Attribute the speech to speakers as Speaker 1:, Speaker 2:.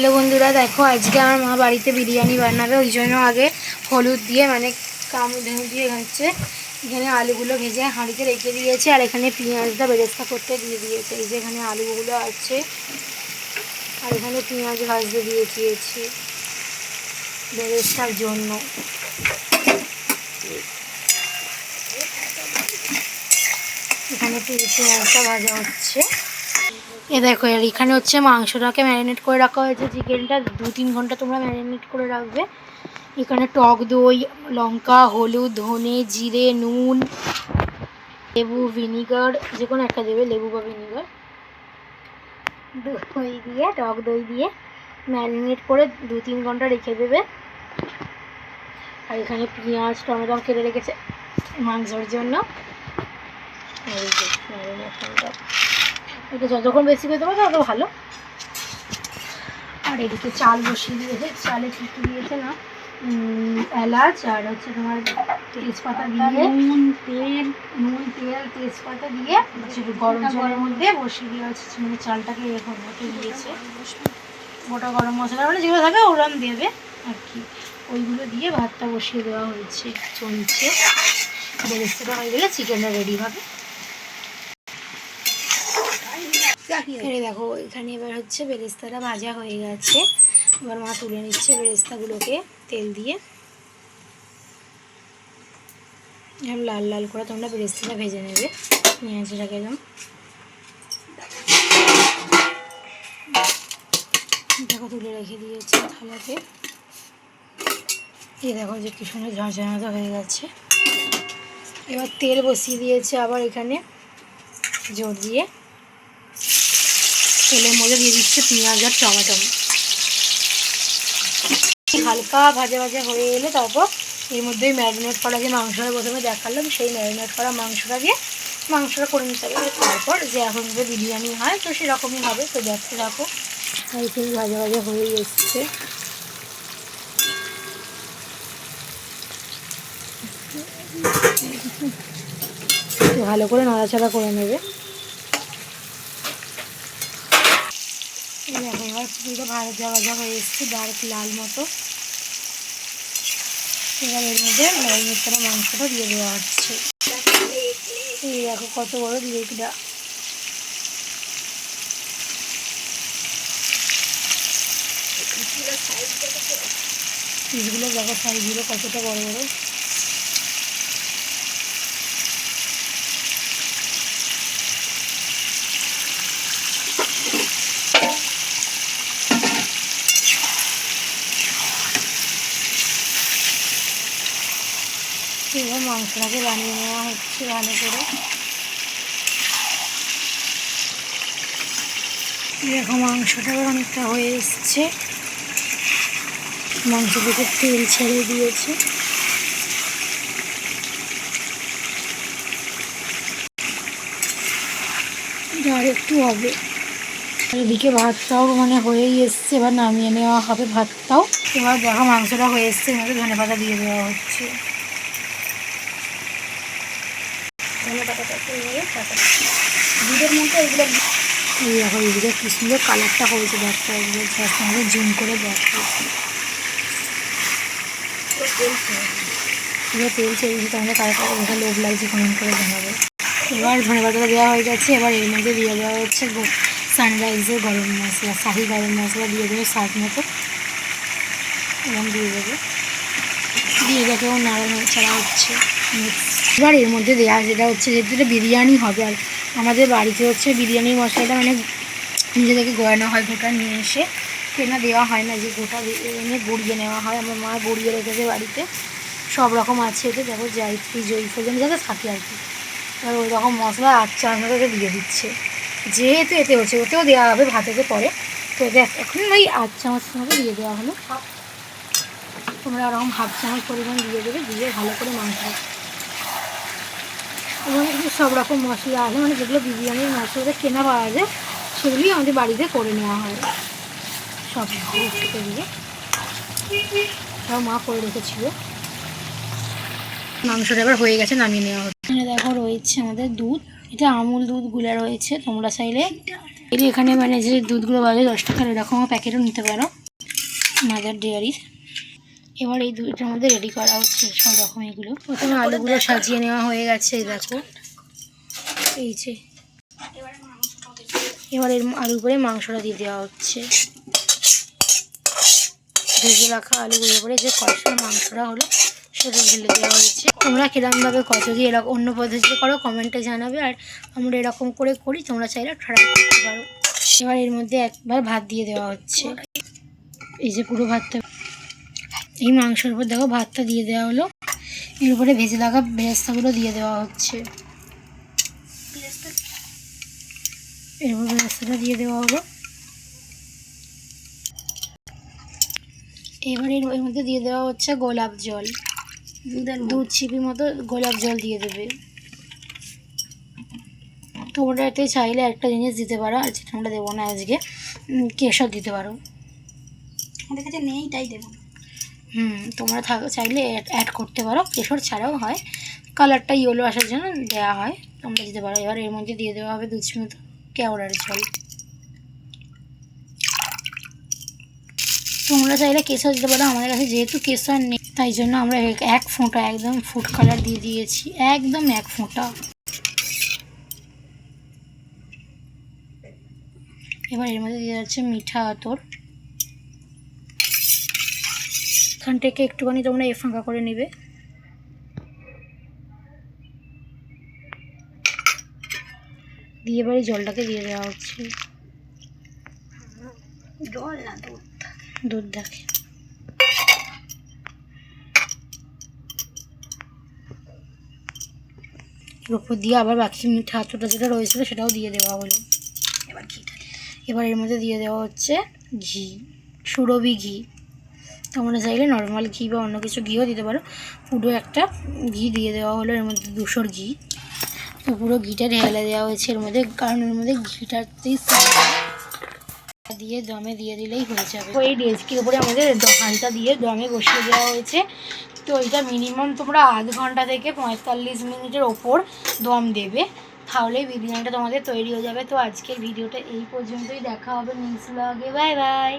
Speaker 1: Hello বন্ধুরা, দেখো আজকে আমার মা বাড়িতে বিরিয়ানি বানাবে। ওই জন্য আগে হলুদ দিয়ে মানে কামড় দিয়ে হচ্ছে এখানে আলুগুলো ভেজে হাঁড়িতে রেখে দিয়েছে, আর এখানে পেঁয়াজটা বেরেস্তা করতে দিয়ে দিয়েছে। এই যে এখানে আলুগুলো আছে আর এখানে পেঁয়াজ ভাজতে দিয়ে দিয়েছি বেরেস্তার জন্য। এখানে পেঁয়াজটা ভাজা হচ্ছে। এ দেখো, আর এখানে হচ্ছে মাংসটাকে ম্যারিনেট করে রাখা হয়েছে। চিকেনটা 2-3 ঘন্টা তোমরা ম্যারিনেট করে রাখবে। এখানে টক দই, লঙ্কা, হলুদ, ধনে, জিরে, নুন, লেবু, ভিনিগার, যে কোনো একটা দেবে, লেবু বা ভিনিগার, দই দিয়ে টক দই দিয়ে ম্যারিনেট করে 2-3 ঘন্টা রেখে দেবে। আর এখানে পেঁয়াজ টমেটো কেটে রেখেছে মাংসর জন্য। এই যে ম্যারিনেশনটা, এটা যতক্ষণ বেশি করে দেবো তত ভালো। আর এদিকে চাল বসিয়ে দিয়েছে। চালে কী কী দিয়েছে না, এলাচ আর হচ্ছে তোমার তেজপাতা দিয়ে নুন তেল তেজপাতা দিয়ে গরম জলের মধ্যে বসিয়ে দেওয়া হচ্ছে। মানে চালটাকে এরকম মতো দিয়েছে। গোটা গরম মশলা মানে যেগুলো থাকে ওরম দেবে আর কি, ওইগুলো দিয়ে ভাতটা বসিয়ে দেওয়া হয়েছে। চলছে, বেরেস্তাটা হয়ে গেলে চিকেনটা রেডি হবে। দেখো এখানে এবার হচ্ছে বেরেস্তাটা ভাজা হয়ে গেছে। এবার মা তুলে নিচ্ছে বেরেস্তাগুলোকে তেল দিয়ে। এরকম লাল লাল করে তোমরা বেরেস্তাটা ভেজে নেবে। পেঁয়াজটাকে এরকম দেখো তুলে রেখে দিয়েছে থালাতে। এই দেখো যে কি সুন্দর ঝাঁঝাঝা হয়ে গেছে। এবার তেল বসিয়ে দিয়েছে আবার এখানে জোর দিয়ে। তেলের মধ্যে দিয়ে দিচ্ছে পেঁয়াজ আর টমেটো। হালকা ভাজা ভাজা হয়ে এলে তারপর এর মধ্যে ম্যারিনেট করা যে মাংসটা প্রথমে দেখালাম, সেই ম্যারিনেট করা মাংসটা দিয়ে মাংসটা করে নিতে হবে। তারপর যে এখন যে বিরিয়ানি হয় তো সেরকমই হবে। তো দেখতে রাখো, আর এখানে ভাজা ভাজা হয়েই এসছে। ভালো করে নাড়াচাড়া করে নেবে। দেখো এবার পুরো ভাজা ভাজা হয়ে এসছে, ডার্ক লাল মতো। এবার এর মধ্যে ম্যারিনেট করা মাংসটা দিয়ে দেওয়া হচ্ছে। এই দেখো কত বড় লেগটা। পিসগুলো দেখো সাইজগুলো কতটা বড় বড়। এবার মাংসটাকে বানিয়ে নেওয়া হচ্ছে ভালো করে। দেখো মাংসটা অনেকটা হয়ে এসছে। মাংস থেকে তেল ছেড়ে দিয়েছে। আর একটু হবে। এদিকে ভাতটাও মানে হয়েই এসছে, এবার নামিয়ে নেওয়া হবে ভাতটাও। এবার দেখো মাংসটা হয়ে এসছে, এবার ধনেপাতা দিয়ে দেওয়া হচ্ছে। ধনেপাতাটা দুধের মধ্যে এগুলো এই দেখো, এদিকে কি সুন্দর কালারটা হয়েছে। দেখো এগুলো জাস্ট আমাদের জুম করে দেখো। তেল ছেড়েছি, তোমাদের কালারটা দেখে লোভ লাগছে, কমেন্ট করে জানাবে। এবার ধনেপাতাটা দেওয়া হয়ে গেছে। এবার এর মধ্যে দিয়ে দেওয়া হচ্ছে সানরাইজের গরম মশলা, শাহি গরম মশলা দিয়ে দেবে স্বাদ মতো। এবং দিয়ে দেবে, দিয়ে দেখে ও নাড়াচাড়া হচ্ছে। এবার এর মধ্যে দেওয়া যেটা হচ্ছে, যেহেতু এটা বিরিয়ানি হবে, আর আমাদের বাড়িতে হচ্ছে বিরিয়ানির মশলাটা মানে নিজে থেকে গোয়ানো হয়, গোটা নিয়ে এসে কেনা দেওয়া হয় না, যে গোটা এনে গড়িয়ে নেওয়া হয়। আমার মা গড়িয়ে রেখেছে বাড়িতে, সব রকম আছে এতে। দেখো জায়ত্রী জয়ফল যাতে থাকে আর কি। আর ওই রকম মশলা 8 চামচ দিয়ে দিচ্ছে, যেহেতু এতে হচ্ছে ওতেও দেওয়া হবে ভাতেতে পরে। তো এতে এখন ওই 8 চামচ মতো দিয়ে দেওয়া হলো। তোমরা ওরকম 1/2 চামচ পরিমাণ দিয়ে দেবে, দিয়ে ভালো করে মাংস। এবং সব রকম মশলা আছে, মানে যেগুলো বিরিয়ানির মশলাটা কেনা পাওয়া যায় সেগুলি আমাদের বাড়িতে করে নেওয়া হয়। সব থেকে দিয়ে সব মা করে রেখেছিল। মাংসটা এবার হয়ে গেছে, নামিয়ে নেওয়া হচ্ছে। এখানে দেখো রয়েছে আমাদের দুধ, এটা আমুল দুধ গুলা রয়েছে। তোমরা চাইলে এই এখানে মানে যে দুধগুলো বাজে 10 টাকার এরকমও প্যাকেটও নিতে পারো মাদার ডেয়ারির। এবার এই দুধটার মধ্যে রেডি করা হচ্ছে সব রকম। এগুলো প্রথমে আলুগুলো সাজিয়ে নেওয়া হয়ে গেছে, দেখো এই যে। এবার এর আলুর উপরে মাংসটা দিয়ে দেওয়া হচ্ছে, ভেজে রাখা আলুগুলোর উপরে যে কষানো মাংসটা হলো সেটা ঢেলে দেওয়া হয়েছে। তোমরা কিরমভাবে কত দিয়ে এরকম অন্য পদ্ধতিতে করো কমেন্টে জানাবে, আর আমরা এরকম করে করি, তোমরা চাইলে ট্রাই করতে পারো। এবার এর মধ্যে একবার ভাত দিয়ে দেওয়া হচ্ছে, এই যে পুরো ভাতটা এই মাংসের উপর দেখো ভাতটা দিয়ে দেওয়া হলো। এর উপরে ভেজে রাখা বেরেস্তাগুলো দিয়ে দেওয়া হচ্ছে, এর উপর বেরেস্তাটা দিয়ে দেওয়া হলো। এবার এর মধ্যে দিয়ে দেওয়া হচ্ছে গোলাপ জল, দুধ চিপি মতো গোলাপ জল দিয়ে দেবে। তোমরা এতে চাইলে একটা জিনিস দিতে পারো, আর যেটা আমরা দেবো না আজকে, কেশর দিতে পারো। আমাদের কাছে নেই তাই দেবো। তোমরা চাইলে অ্যাড করতে পারো, কেশর ছাড়াও হয়, কালারটা ইয়েলো আসার জন্য দেওয়া হয়, তোমরা দিতে পারো। এবার এর মধ্যে দিয়ে দেওয়া হবে দুধ চিপি মতো কেওড়ার জল। তোমরা চাইলে কেশর দিতে পারো, আমাদের কাছে যেহেতু কেশর নেই তাই জন্য আমরা 1 ফোঁটা একদম ফুড কালার দিয়ে দিয়েছি, একদম 1 ফোঁটা। এবার এর মধ্যে দিয়ে যাচ্ছে মিঠা আতর, এখান থেকে একটুখানি তোমরা ফাঁকা করে নেবে। দিয়ে এবারে জলটাকে দিয়ে দেওয়া হচ্ছে, জল না দুধ দেখে। এর উপর দিয়ে আবার বাকি মিঠা আতরটা যেটা রয়েছিল সেটাও দিয়ে দেওয়া হলো। এবার এর মধ্যে দিয়ে দেওয়া হচ্ছে ঘি, সুরভি ঘি। তোমরা চাইলে নর্মাল ঘি বা অন্য কিছু ঘিও দিতে পারো। পুরো একটা ঘি দিয়ে দেওয়া হলো এর মধ্যে, 200 ঘি। তো পুরো ঘিটা ঢেলে দেওয়া হয়েছে এর মধ্যে, কারণ এর মধ্যে ঘিটাতেই দিয়ে দমে দিয়ে দিলেই হয়ে যাবে। তো এই ডেস্কির উপরে আমাদের হাঁড়িটা দিয়ে দমে বসিয়ে দেওয়া হয়েছে। তো এটা মিনিমাম তোমরা আধ ঘন্টা থেকে 45 মিনিটের ওপর দম দেবে, তাহলেই বিরিয়ানিটা তোমাদের তৈরি হয়ে যাবে। তো আজকের ভিডিওটা এই পর্যন্তই, দেখা হবে নেক্সট ব্লগে, বাই বাই।